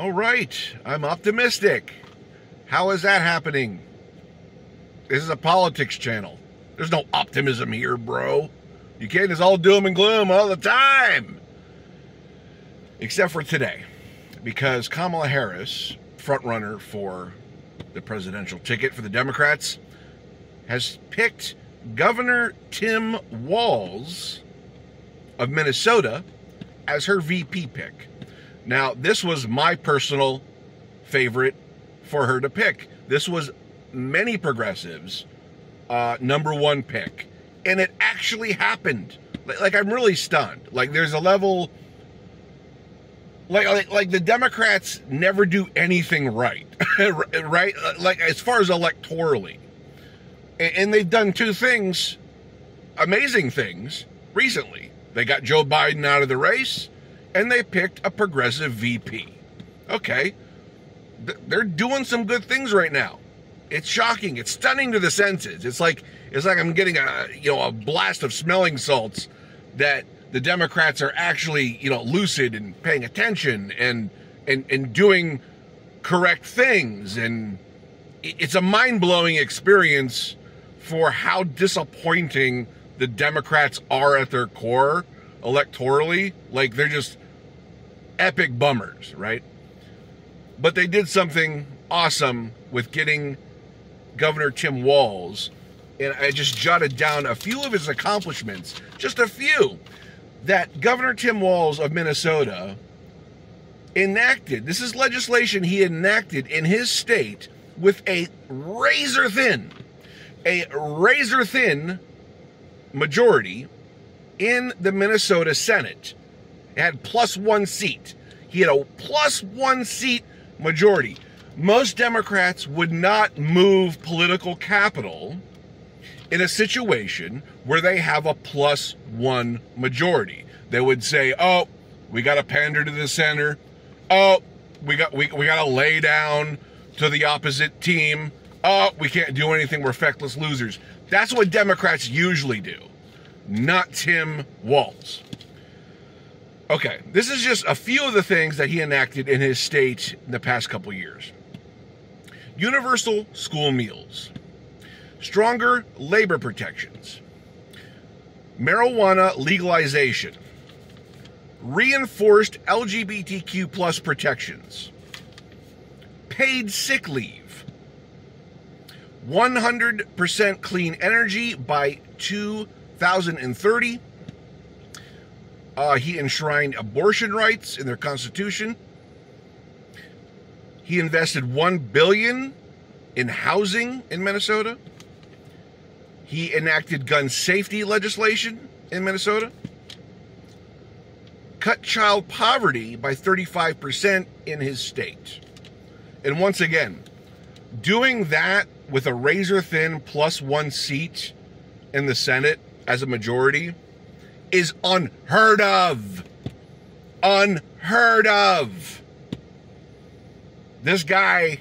All right, I'm optimistic. How is that happening? This is a politics channel. There's no optimism here, bro. You can't, it's all doom and gloom all the time. Except for today, because Kamala Harris, front runner for the presidential ticket for the Democrats, has picked Governor Tim Walz of Minnesota as her VP pick. Now, this was my personal favorite for her to pick. This was many progressives' #1 pick. And it actually happened. Like, I'm really stunned. Like, there's a level... Like the Democrats never do anything right. Right? Like, as far as electorally. And they've done two things, amazing things, recently. They got Joe Biden out of the race, and they picked a progressive VP. Okay. They're doing some good things right now. It's shocking. It's stunning to the senses. It's like I'm getting a blast of smelling salts that the Democrats are actually, lucid and paying attention and doing correct things. And it's a mind-blowing experience for how disappointing the Democrats are at their core electorally. Like, they're just epic bummers, right? But they did something awesome with getting Governor Tim Walz, and I just jotted down a few of his accomplishments, just a few, that Governor Tim Walz of Minnesota enacted. This is legislation he enacted in his state with a razor-thin majority in the Minnesota Senate. It had +1 seat. He had a +1 seat majority. Most Democrats would not move political capital in a situation where they have a +1 majority. They would say, oh, we got to pander to the center. Oh, we got to lay down to the opposite team. Oh, we can't do anything. We're feckless losers. That's what Democrats usually do, not Tim Walz. Okay, this is just a few of the things that he enacted in his state in the past couple years. Universal school meals, stronger labor protections, marijuana legalization, reinforced LGBTQ+ protections, paid sick leave, 100% clean energy by 2030. He enshrined abortion rights in their Constitution. He invested $1 billion in housing in Minnesota. He enacted gun safety legislation in Minnesota. Cut child poverty by 35% in his state. And once again, doing that with a razor-thin +1 seat in the Senate as a majority is unheard of. Unheard of. This guy,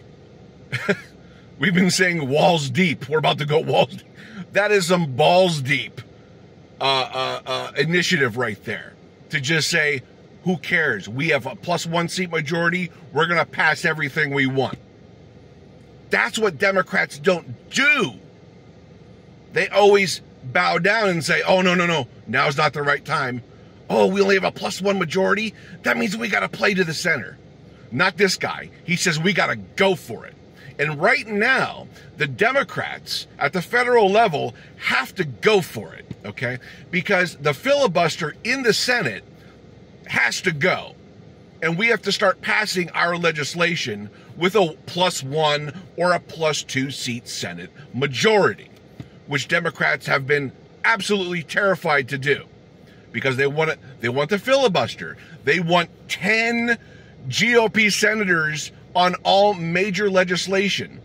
we've been saying walls deep. We're about to go walls deep. That is some balls deep initiative right there. To just say, who cares? We have a +1 seat majority. We're going to pass everything we want. That's what Democrats don't do. They always bow down and say, oh, no, now's not the right time. Oh, we only have a +1 majority? That means we got to play to the center. Not this guy. He says we got to go for it. And right now, the Democrats at the federal level have to go for it, okay? Because the filibuster in the Senate has to go. And we have to start passing our legislation with a +1 or a +2 seat Senate majority, which Democrats have been absolutely terrified to do because they want the filibuster. They want 10 GOP senators on all major legislation.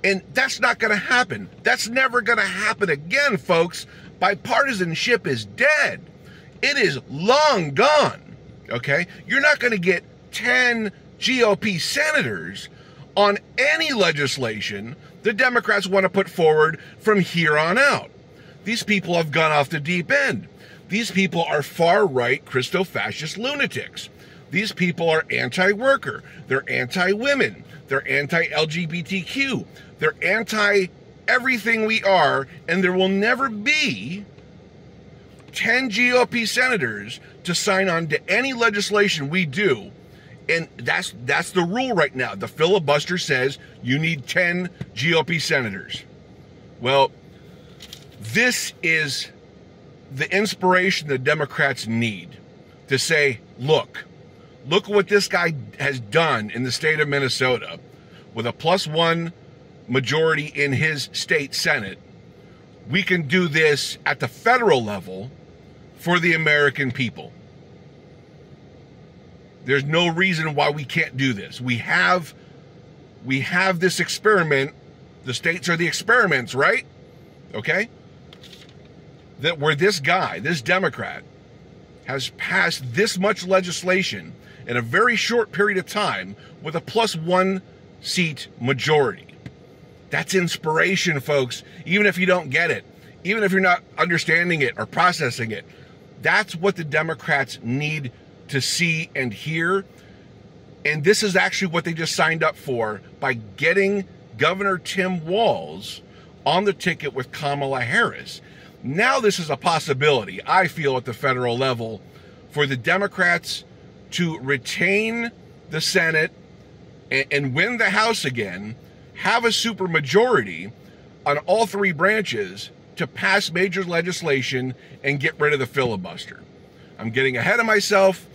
And that's not going to happen. That's never going to happen again, folks. Bipartisanship is dead. It is long gone, okay? You're not going to get 10 GOP senators on any legislation the Democrats want to put forward from here on out. These people have gone off the deep end. These people are far-right Christo-fascist lunatics. These people are anti-worker. They're anti-women. They're anti-LGBTQ. They're anti-everything we are, and there will never be 10 GOP senators to sign on to any legislation we do. And that's the rule right now. The filibuster says you need 10 GOP senators. Well, this is the inspiration the Democrats need to say, look what this guy has done in the state of Minnesota with a +1 majority in his state Senate. We can do this at the federal level for the American people. There's no reason why we can't do this. We have this experiment. The states are the experiments, right? Okay? That where this guy, this Democrat, has passed this much legislation in a very short period of time with a +1 seat majority. That's inspiration, folks. Even if you don't get it, even if you're not understanding it or processing it, that's what the Democrats need to see and hear. And this is actually what they just signed up for by getting Governor Tim Walz on the ticket with Kamala Harris. Now this is a possibility, I feel, at the federal level for the Democrats to retain the Senate and win the House again, have a supermajority on all three branches to pass major legislation and get rid of the filibuster. I'm getting ahead of myself.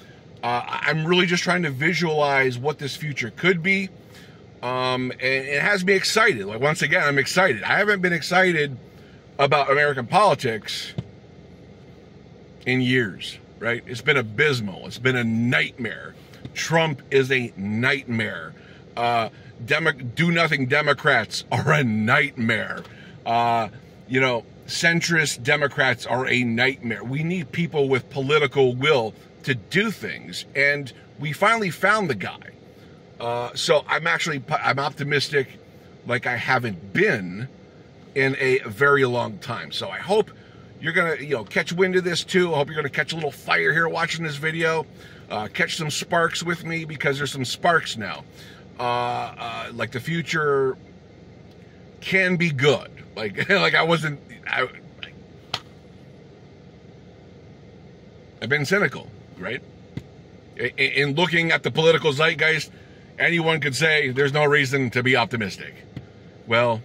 I'm really just trying to visualize what this future could be. And it has me excited. Like, once again, I'm excited. I haven't been excited about American politics in years, right? It's been abysmal. It's been a nightmare. Trump is a nightmare. Do-nothing Democrats are a nightmare. Centrist Democrats are a nightmare. We need people with political will to do things, and we finally found the guy. So I'm optimistic like I haven't been in a very long time. So I hope you're gonna, catch wind of this too. I hope you're gonna catch a little fire here watching this video. Catch some sparks with me, because there's some sparks now. Like, the future can be good. Like I've been cynical, right? In looking at the political zeitgeist, anyone could say there's no reason to be optimistic. Well,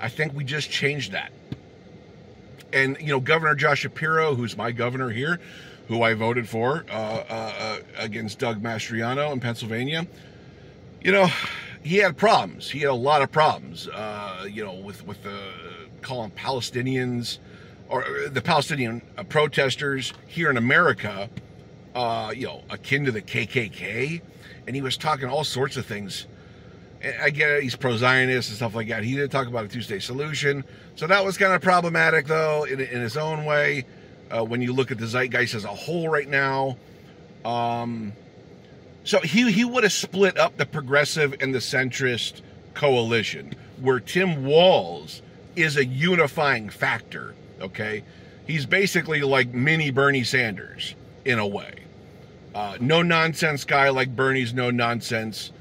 I think we just changed that. And, Governor Josh Shapiro, who's my governor here, who I voted for against Doug Mastriano in Pennsylvania, he had problems. He had a lot of problems, with the calling Palestinians, or the Palestinian protesters here in America, akin to the KKK. And he was talking all sorts of things. I get it, he's pro-Zionist and stuff like that. He didn't talk about a two-state solution. So that was kind of problematic, though, in his own way, when you look at the zeitgeist as a whole right now. So he would have split up the progressive and the centrist coalition, where Tim Walz is a unifying factor, okay? He's basically like mini Bernie Sanders, in a way. No-nonsense guy like Bernie's no-nonsense.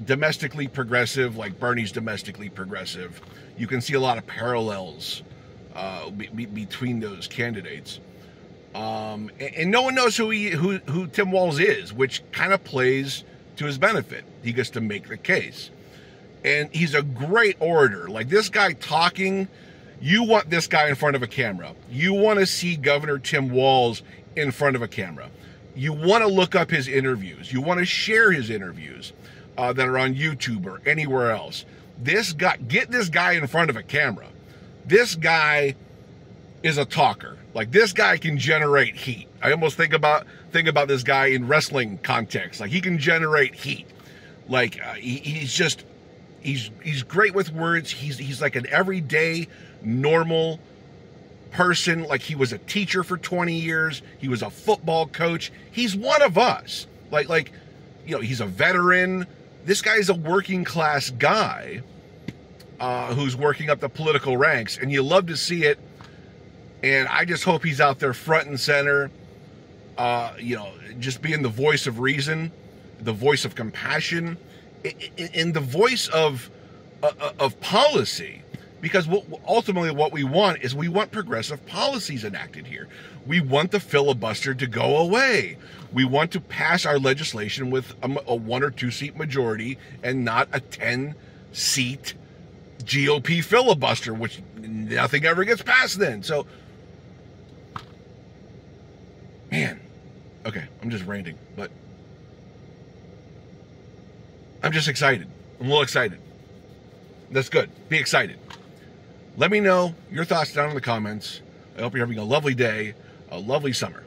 Domestically progressive like Bernie's domestically progressive. You can see a lot of parallels between those candidates. And no one knows who Tim Walz is, which kind of plays to his benefit. He gets to make the case. And he's a great orator. Like, this guy talking, you want this guy in front of a camera. You want to see Governor Tim Walz in front of a camera. You want to look up his interviews. You want to share his interviews that are on YouTube or anywhere else. Get this guy in front of a camera. This guy is a talker. Like, this guy can generate heat. I almost think about this guy in wrestling context. Like, he can generate heat. Like, he's great with words. He's like an everyday, normal person. Like, he was a teacher for 20 years. He was a football coach. He's one of us. Like, he's a veteran. This guy's a working class guy who's working up the political ranks, and you love to see it. And I just hope he's out there front and center, just being the voice of reason, the voice of compassion, and the voice of policy. Because ultimately what we want is we want progressive policies enacted here. We want the filibuster to go away. We want to pass our legislation with a 1 or 2 seat majority and not a 10-seat GOP filibuster, which nothing ever gets passed then. So, man, okay, I'm just ranting, but I'm just excited. I'm a little excited. That's good. Be excited. Let me know your thoughts down in the comments. I hope you're having a lovely day, a lovely summer.